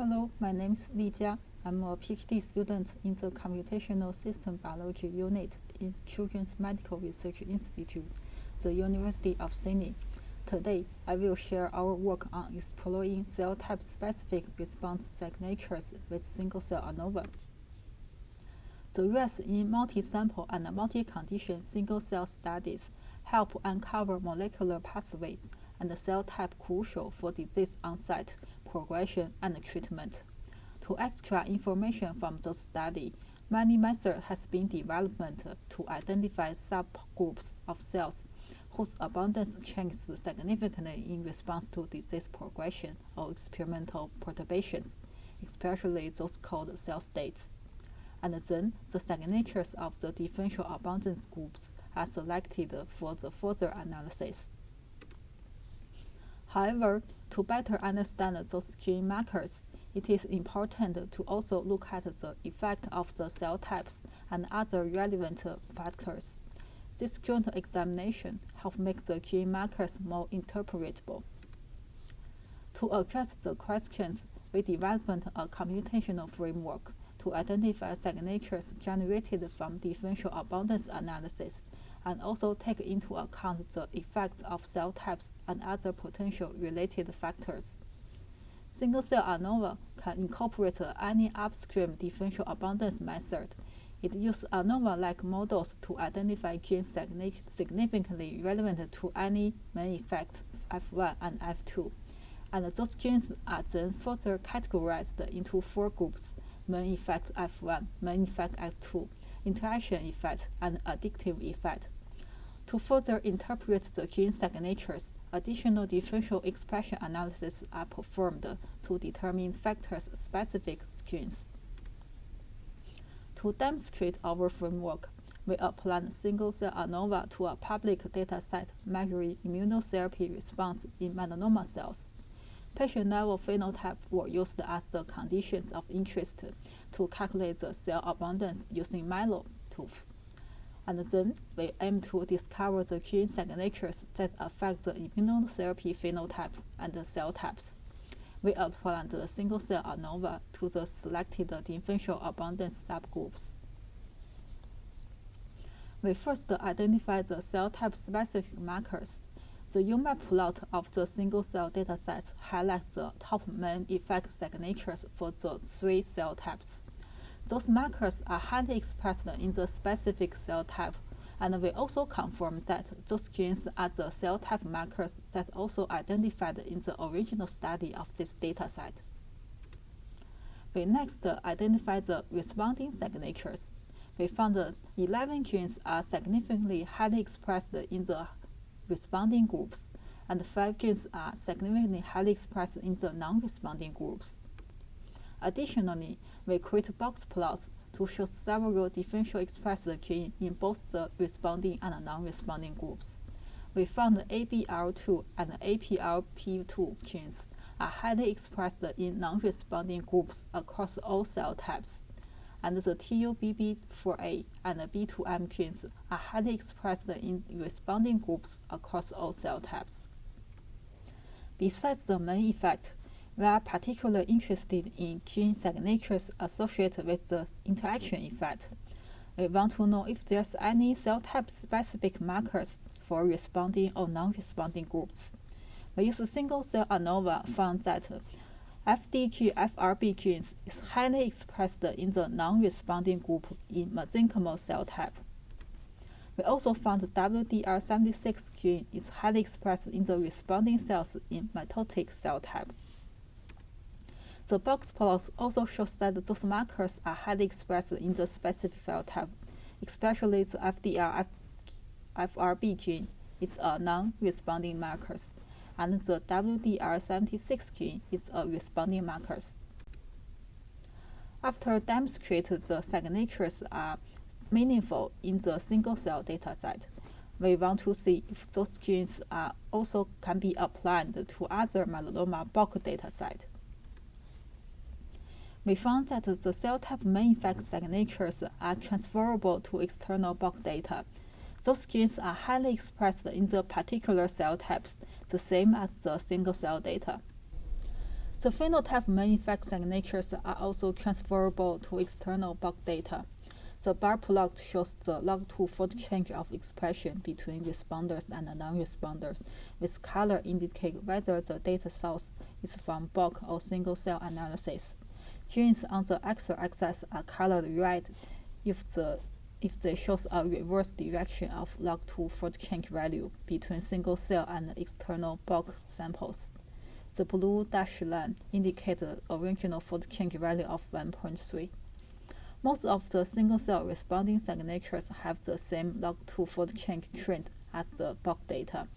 Hello, my name is Lijia. I'm a PhD student in the Computational System Biology unit in Children's Medical Research Institute, the University of Sydney. Today, I will share our work on exploring cell type-specific response signatures with single-cell ANOVA. The results in multi-sample and multi-condition single-cell studies help uncover molecular pathways and cell type crucial for disease onset, progression, and treatment. To extract information from those studies, many methods has been developed to identify subgroups of cells whose abundance changes significantly in response to disease progression or experimental perturbations, especially those called cell states. And then the signatures of the differential abundance groups are selected for the further analysis. However, to better understand those gene markers, it is important to also look at the effect of the cell types and other relevant factors. This joint examination helps make the gene markers more interpretable. To address the questions, we developed a computational framework to identify signatures generated from differential abundance analysis and also take into account the effects of cell types and other potential related factors. Single-cell ANOVA can incorporate any upstream differential abundance method. It uses ANOVA-like models to identify genes significantly relevant to any main effects F1 and F2, and those genes are then further categorized into 4 groups: main effect F1, main effect F2, interaction effect, and addictive effect. To further interpret the gene signatures, additional differential expression analyses are performed to determine factors-specific genes. To demonstrate our framework, we applied single-cell ANOVA to a public dataset measuring immunotherapy response in melanoma cells. Patient-level phenotypes were used as the conditions of interest to calculate the cell abundance using Milo tools. And then we aim to discover the gene signatures that affect the immunotherapy phenotype and the cell types. We applied the single-cell ANOVA to the selected differential abundance subgroups. We first identified the cell type-specific markers. The UMAP plot of the single-cell dataset highlights the top main effect signatures for the 3 cell types. Those markers are highly expressed in the specific cell type, and we also confirm that those genes are the cell type markers that also identified in the original study of this dataset. We next identified the responding signatures. We found that 11 genes are significantly highly expressed in the responding groups, and 5 genes are significantly highly expressed in the non-responding groups. Additionally, we create box plots to show several differential expressed genes in both the responding and non-responding groups. We found the ABL2 and APLP2 genes are highly expressed in non-responding groups across all cell types, and the TUBB4A and B2M genes are highly expressed in responding groups across all cell types. Besides the main effect, we are particularly interested in gene signatures associated with the interaction effect. We want to know if there's any cell type-specific markers for responding or non-responding groups. We use single-cell ANOVA found that FDG-FRB genes is highly expressed in the non-responding group in mesenchymal cell type. We also found WDR76 gene is highly expressed in the responding cells in mitotic cell type. The box plot also shows that those markers are highly expressed in the specific cell type, especially the FDR-FRB gene is a non-responding marker, and the WDR76 gene is a responding marker. After demonstrating the signatures are meaningful in the single-cell dataset, we want to see if those genes also can be applied to other melanoma bulk dataset. We found that the cell type main effect signatures are transferable to external bulk data. Those genes are highly expressed in the particular cell types, the same as the single-cell data. The phenotype main effect signatures are also transferable to external bulk data. The bar plot shows the log2 fold change of expression between responders and non-responders, with color indicate whether the data source is from bulk or single-cell analysis. Genes on the x-axis are colored red if they show a reverse direction of log2 fold change value between single-cell and external bulk samples. The blue dashed line indicates the original fold change value of 1.3. Most of the single-cell responding signatures have the same log2 fold change trend as the bulk data.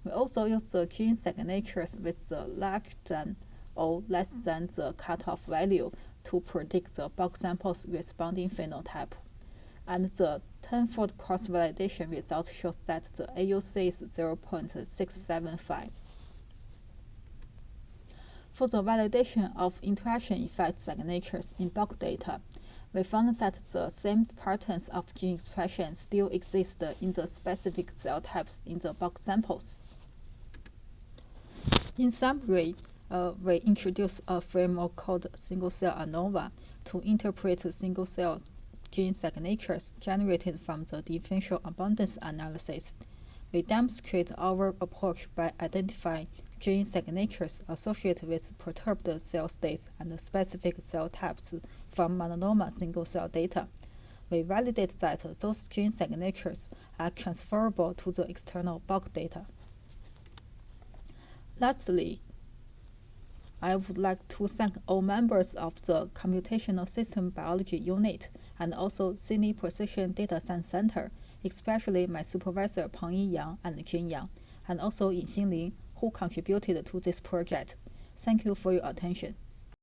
We also use the gene signatures with the larger than or less than the cutoff value to predict the bulk sample's responding phenotype. And the 10-fold cross-validation result shows that the AUC is 0.675. For the validation of interaction effect signatures in bulk data, we found that the same patterns of gene expression still exist in the specific cell types in the bulk samples. In summary, we introduced a framework called single-cell ANOVA to interpret single-cell gene signatures generated from the differential abundance analysis. We demonstrate our approach by identifying gene signatures associated with perturbed cell states and specific cell types from melanoma single-cell data. We validate that those gene signatures are transferable to the external bulk data. Lastly, I would like to thank all members of the Computational System Biology Unit and also Sydney Precision Data Science Center, especially my supervisor Pengyi Yang and Jin Yang, and also Yinxin Lin, who contributed to this project. Thank you for your attention.